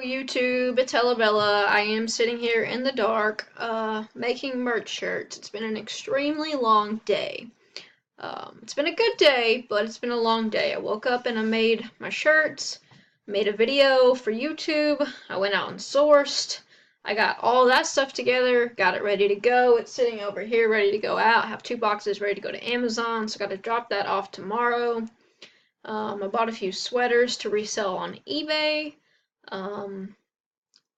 YouTube, it's Bella. I am sitting here in the dark, making merch shirts. It's been an extremely long day. It's been a good day, but it's been a long day. I woke up and I made my shirts, made a video for YouTube. I went out and sourced. I got all that stuff together, got it ready to go. It's sitting over here ready to go out. I have 2 boxes ready to go to Amazon, so I got to drop that off tomorrow. I bought a few sweaters to resell on eBay. Um,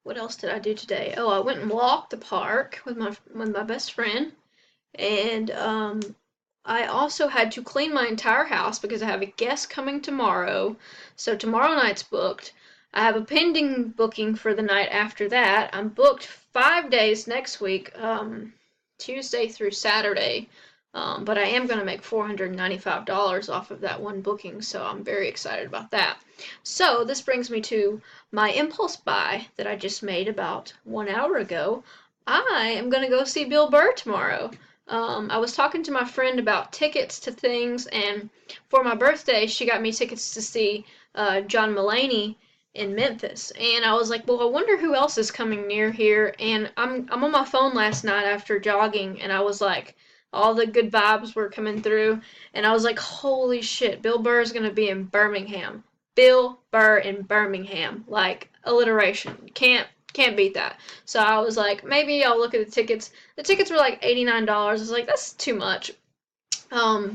what else did I do today? Oh, I went and walked the park with my best friend, and I also had to clean my entire house because I have a guest coming tomorrow. So tomorrow night's booked. I have a pending booking for the night after that. I'm booked 5 days next week, Tuesday through Saturday. But I am going to make $495 off of that one booking, so I'm very excited about that. So this brings me to my impulse buy that I just made about 1 hour ago. I am going to go see Bill Burr tomorrow. I was talking to my friend about tickets to things, and for my birthday, she got me tickets to see John Mulaney in Memphis. And I was like, well, I wonder who else is coming near here. And I'm on my phone last night after jogging, and I was like, all the good vibes were coming through, and I was like, holy shit, Bill Burr is gonna be in Birmingham. Bill Burr in Birmingham, like alliteration. Can't beat that. So I was like, maybe I'll look at the tickets. The tickets were like $89. I was like, that's too much.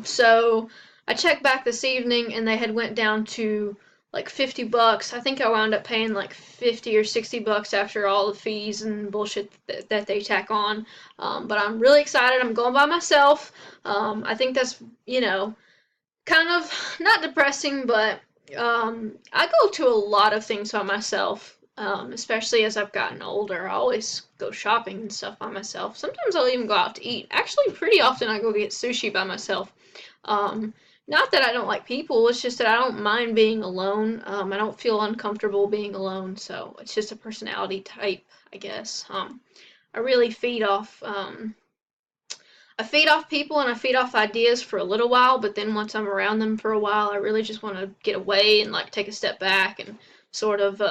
So I checked back this evening, and they had went down to like $50. I think I wound up paying like 50 or $60 after all the fees and bullshit that they tack on. But I'm really excited. I'm going by myself. I think that's, kind of not depressing, but I go to a lot of things by myself. Especially as I've gotten older, I always go shopping and stuff by myself. Sometimes I'll even go out to eat. Actually, pretty often I go get sushi by myself. Not that I don't like people, it's just that I don't mind being alone. I don't feel uncomfortable being alone, so it's just a personality type, I guess. I really I feed off people and I feed off ideas for a little while, but then once I'm around them for a while, I really just want to get away and like take a step back and sort of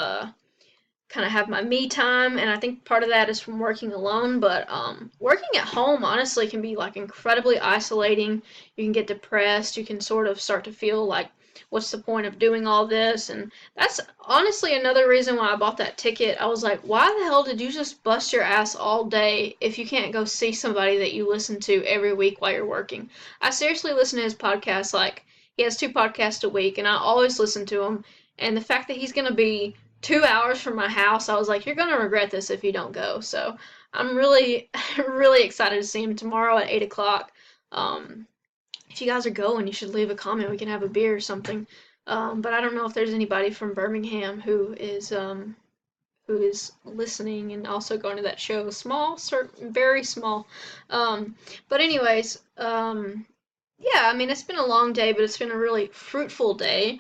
kind of have my me time, and I think part of that is from working alone, but working at home honestly can be like incredibly isolating. You can get depressed, you can sort of start to feel like, what's the point of doing all this? And that's honestly another reason why I bought that ticket. I was like, why the hell did you just bust your ass all day if you can't go see somebody that you listen to every week while you're working? I seriously listen to his podcast. Like, he has 2 podcasts a week, and I always listen to him, and the fact that he's going to be 2 hours from my house, I was like, you're gonna regret this if you don't go. So I'm really, really excited to see him tomorrow at 8 o'clock. If you guys are going, you should leave a comment. We can have a beer or something. But I don't know if there's anybody from Birmingham who is listening and also going to that show. Small, very small. But anyways, yeah, I mean, it's been a long day, but it's been a really fruitful day.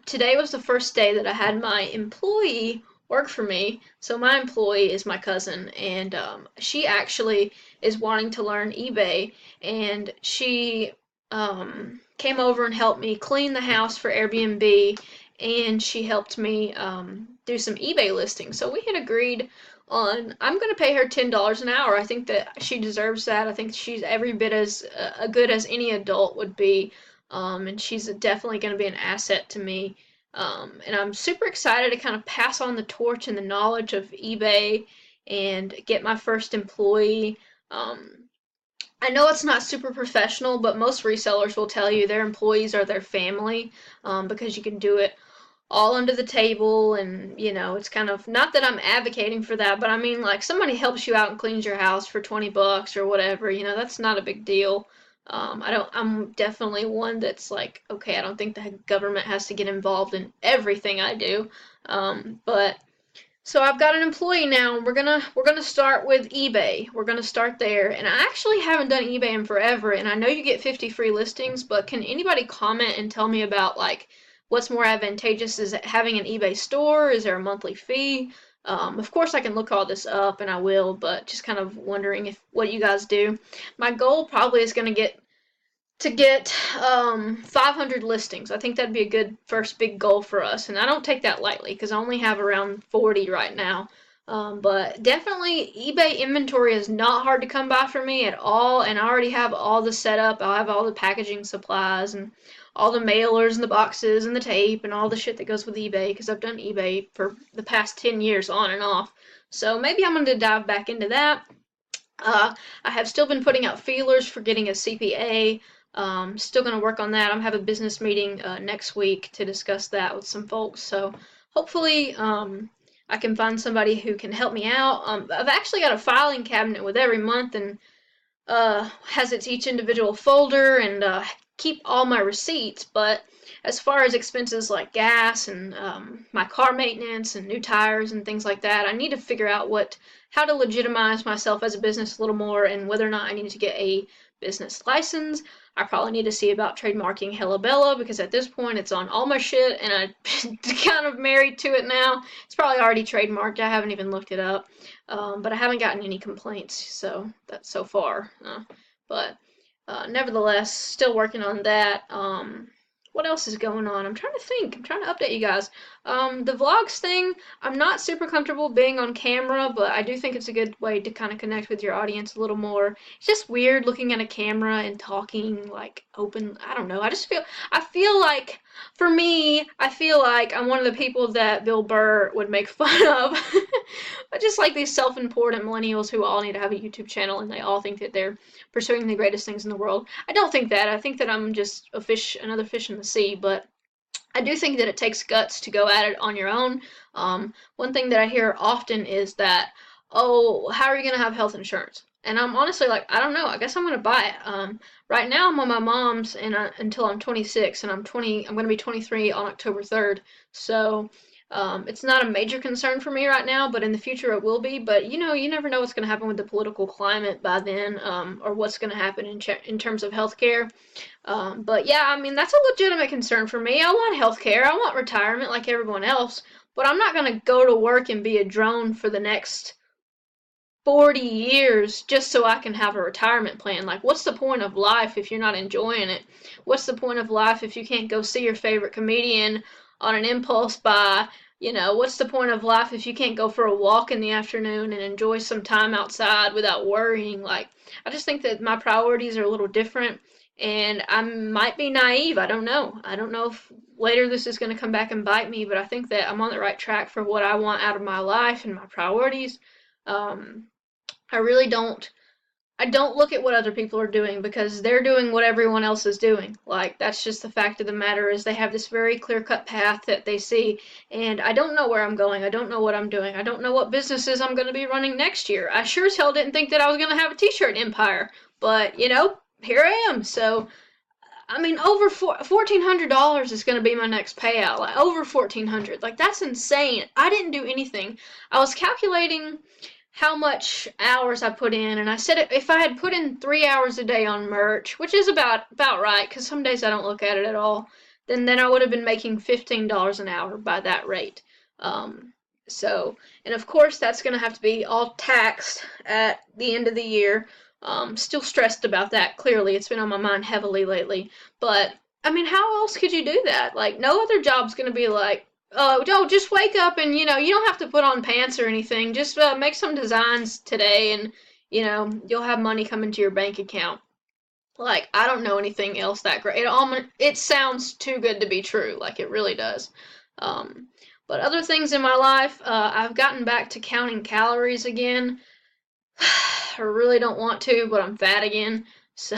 Today was the first day that I had my employee work for me. So my employee is my cousin, and she actually is wanting to learn eBay, and she came over and helped me clean the house for Airbnb, and she helped me do some eBay listings. So we had agreed on, I'm going to pay her $10 an hour. I think that she deserves that. I think she's every bit as good as any adult would be, and she's definitely going to be an asset to me. And I'm super excited to kind of pass on the torch and the knowledge of eBay and get my first employee. I know it's not super professional, but most resellers will tell you their employees are their family, because you can do it all under the table, and it's kind of, not that I'm advocating for that, but I mean, like, somebody helps you out and cleans your house for $20 or whatever, that's not a big deal. I'm definitely one that's like, okay, I don't think the government has to get involved in everything I do. But so I've got an employee now, and we're gonna start with eBay. We're gonna start there, and I actually haven't done eBay in forever, and I know you get 50 free listings, but can anybody comment and tell me about, like, what's more advantageous? Is it having an eBay store? Is there a monthly fee? Of course, I can look all this up, and I will, but just kind of wondering what you guys do. My goal probably is going to get to get 500 listings. I think that'd be a good first big goal for us, and I don't take that lightly because I only have around 40 right now. But definitely eBay inventory is not hard to come by for me at all, and I already have all the setup. I'll have all the packaging supplies and all the mailers and the boxes and the tape and all the shit that goes with eBay because I've done eBay for the past 10 years on and off. So maybe I'm going to dive back into that. I have still been putting out feelers for getting a CPA. Still going to work on that. I'm having a business meeting next week to discuss that with some folks. So hopefully I can find somebody who can help me out. I've actually got a filing cabinet with every month and has its each individual folder and keep all my receipts. But as far as expenses like gas and my car maintenance and new tires and things like that, I need to figure out how to legitimize myself as a business a little more and whether or not I need to get a business license. I probably need to see about trademarking Hella Bella because at this point it's on all my shit and I'm kind of married to it now. It's probably already trademarked. I haven't even looked it up. But I haven't gotten any complaints, so that's so far. But nevertheless, still working on that. What else is going on? I'm trying to think. I'm trying to update you guys. The vlogs thing, I'm not super comfortable being on camera, but I do think it's a good way to kind of connect with your audience a little more. It's just weird looking at a camera and talking like open. I don't know. I feel like, for me, I feel like I'm one of the people that Bill Burr would make fun of. But just like these self-important millennials who all need to have a YouTube channel and they all think that they're pursuing the greatest things in the world. I don't think that. I think that I'm just another fish in the sea, but I do think that it takes guts to go at it on your own. One thing that I hear often is that, oh, how are you going to have health insurance? And I'm honestly like, I don't know. I guess I'm going to buy it. Right now I'm on my mom's until I'm 26, and I'm going to be 23 on October 3rd. So it's not a major concern for me right now, but in the future it will be. But you never know what's going to happen with the political climate by then, or what's going to happen in terms of healthcare. But yeah, I mean, that's a legitimate concern for me. I want healthcare. I want retirement like everyone else, but I'm not going to go to work and be a drone for the next 40 years just so I can have a retirement plan. Like, what's the point of life if you're not enjoying it? What's the point of life if you can't go see your favorite comedian on an impulse buy? What's the point of life if you can't go for a walk in the afternoon and enjoy some time outside without worrying? Like, I just think that my priorities are a little different, and I might be naive. I don't know. I don't know if later this is going to come back and bite me, but I think that I'm on the right track for what I want out of my life and my priorities. Um, I really don't. I don't look at what other people are doing because they're doing what everyone else is doing. Like, that's just the fact of the matter is they have this very clear-cut path that they see, and I don't know where I'm going. I don't know what I'm doing. I don't know what businesses I'm going to be running next year. I sure as hell didn't think that I was going to have a t-shirt empire, but, here I am. So, I mean, over $1,400 is going to be my next payout. Like, over $1,400. Like, that's insane. I didn't do anything. I was calculating how much hours I put in, and I said if I had put in 3 hours a day on merch, which is about right, because some days I don't look at it at all, then I would have been making $15 an hour by that rate. And of course that's going to have to be all taxed at the end of the year. Still stressed about that, clearly. It's been on my mind heavily lately. But, I mean, how else could you do that? Like, no other job's going to be like, oh, just wake up and, you don't have to put on pants or anything. Just make some designs today and, you'll have money come into your bank account. Like, I don't know anything else that great. It sounds too good to be true. Like, it really does. But other things in my life, I've gotten back to counting calories again. I really don't want to, but I'm fat again. So,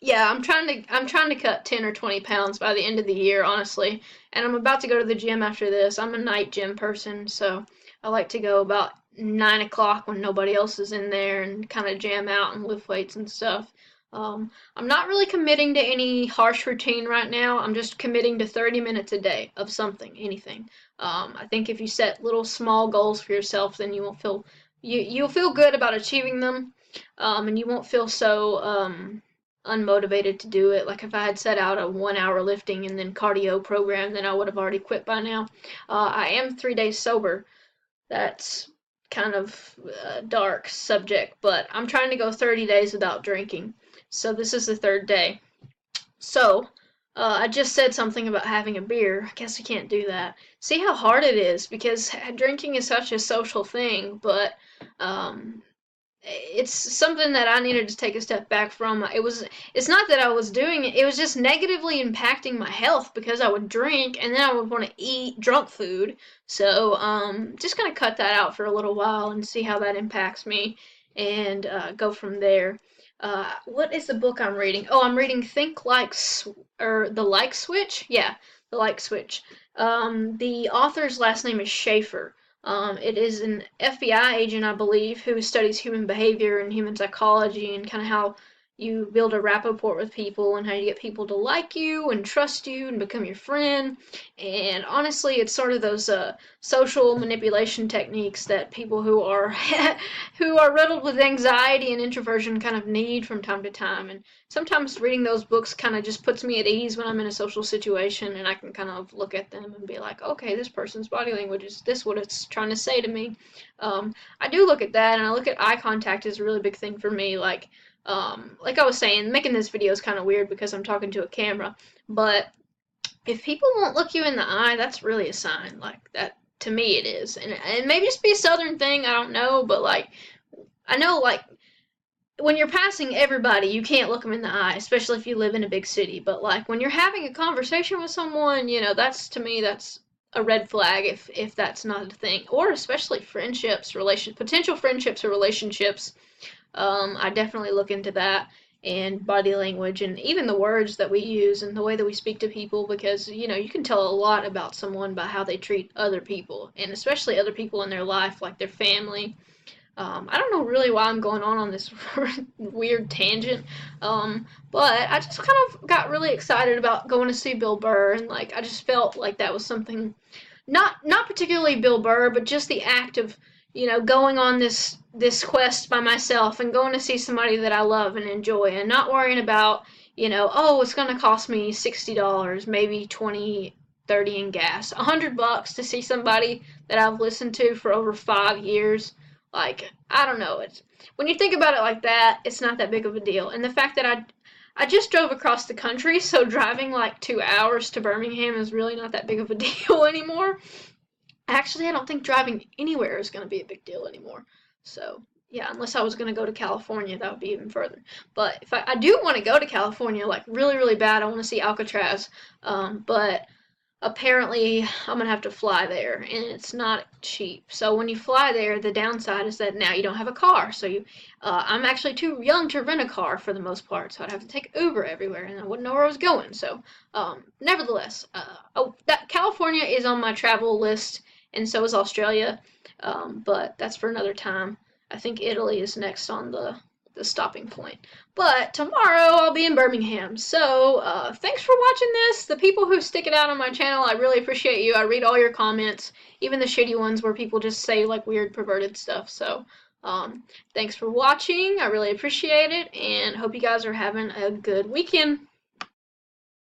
yeah, I'm trying to cut 10 or 20 pounds by the end of the year, honestly. And I'm about to go to the gym after this. I'm a night gym person, so I like to go about 9 o'clock when nobody else is in there and kind of jam out and lift weights and stuff. I'm not really committing to any harsh routine right now. I'm just committing to 30 minutes a day of something, anything. I think if you set little small goals for yourself, then you won't feel you'll feel good about achieving them, and you won't feel so unmotivated to do it. Like if I had set out a 1 hour lifting and then cardio program, then I would have already quit by now. I am 3 days sober. That's kind of a dark subject, but I'm trying to go 30 days without drinking. So this is the third day. So, I just said something about having a beer. I guess I can't do that. See how hard it is because drinking is such a social thing, but um, it's something that I needed to take a step back from. It's not that I was doing it, it was just negatively impacting my health because I would drink and then I would want to eat drunk food. So, just gonna cut that out for a little while and see how that impacts me and go from there. What is the book I'm reading? Oh, I'm reading Think Like, or The Like Switch? Yeah, The Like Switch. The author's last name is Schaefer. It is an FBI agent, I believe, who studies human behavior and human psychology and kind of how you build a rapport with people and how you get people to like you and trust you and become your friend. And honestly, it's sort of those social manipulation techniques that people who are who are riddled with anxiety and introversion kind of need from time to time. And sometimes reading those books kind of just puts me at ease when I'm in a social situation and I can kind of look at them and be like, okay, this person's body language is this what it's trying to say to me. I do look at that, and I look at eye contact is a really big thing for me. Like I was saying, making this video is kind of weird because I'm talking to a camera, but if people won't look you in the eye, that's really a sign. Like that, to me, it is, and it may just be a southern thing. I don't know, but like I know, like when you're passing everybody, you can't look them in the eye, especially if you live in a big city. But like when you're having a conversation with someone, that's to me that's a red flag if that's not a thing, or especially friendships, potential friendships or relationships. I definitely look into that and body language and even the words that we use and the way that we speak to people because you can tell a lot about someone by how they treat other people and especially other people in their life like their family. I don't know really why I'm going on this weird tangent, but I just kind of got really excited about going to see Bill Burr, and like I just felt like that was something, not particularly Bill Burr, but just the act of going on this quest by myself and going to see somebody that I love and enjoy, and not worrying about oh it's gonna cost me $60, maybe 20, 30 in gas, $100 to see somebody that I've listened to for over 5 years. Like, I don't know. It's when you think about it like that, it's not that big of a deal. And the fact that I just drove across the country, so driving like 2 hours to Birmingham is really not that big of a deal anymore. Actually, I don't think driving anywhere is going to be a big deal anymore. So, yeah, unless I was going to go to California, that would be even further. But if I do want to go to California, like really, really bad, I want to see Alcatraz. But apparently I'm gonna have to fly there and it's not cheap. So when you fly there, the downside is that now you don't have a car. So I'm actually too young to rent a car for the most part, so I'd have to take Uber everywhere and I wouldn't know where I was going. So nevertheless, that California is on my travel list and so is Australia, but that's for another time. I think Italy is next on the stopping point. But tomorrow I'll be in Birmingham. So thanks for watching this. The people who stick it out on my channel, I really appreciate you. I read all your comments, even the shitty ones where people just say like weird perverted stuff. So thanks for watching. I really appreciate it and hope you guys are having a good weekend.